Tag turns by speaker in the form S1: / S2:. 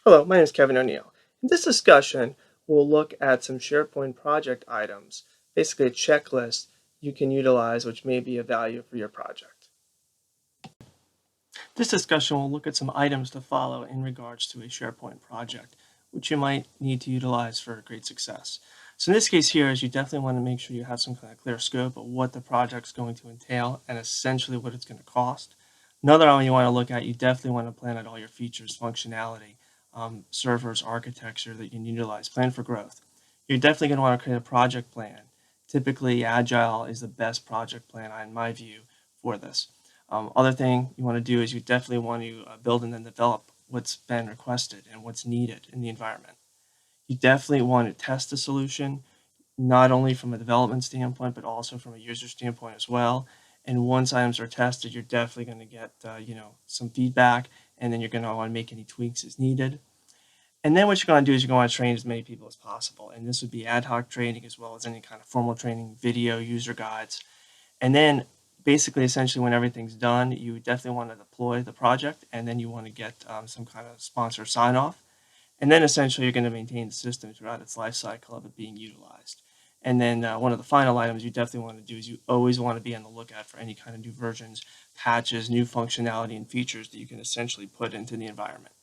S1: Hello, my name is Kevin O'Neill. In this discussion, we'll look at some SharePoint project items, basically a checklist you can utilize which may be of value for your project. This discussion will look at some items to follow in regards to a SharePoint project, which you might need to utilize for great success. So in this case here is you definitely want to make sure you have some kind of clear scope of what the project is going to entail and essentially what it's going to cost. Another item you want to look at, you definitely want to plan out all your features, functionality, servers, architecture that you can utilize, plan for growth. You're definitely going to want to create a project plan. Typically, Agile is the best project plan, in my view, for this. Other thing you want to do is you definitely want to build and then develop what's been requested and what's needed in the environment. You definitely want to test the solution, not only from a development standpoint, but also from a user standpoint as well. And once items are tested, you're definitely going to get some feedback, and then you're going to want to make any tweaks as needed. And then what you're going to do is you're going to train as many people as possible. And this would be ad hoc training as well as any kind of formal training, video, user guides. And then basically, essentially, when everything's done, you definitely want to deploy the project, and then you want to get some kind of sponsor sign off. And then essentially, you're going to maintain the system throughout its life cycle of it being utilized. And then one of the final items you definitely want to do is you always want to be on the lookout for any kind of new versions, patches, new functionality, and features that you can essentially put into the environment.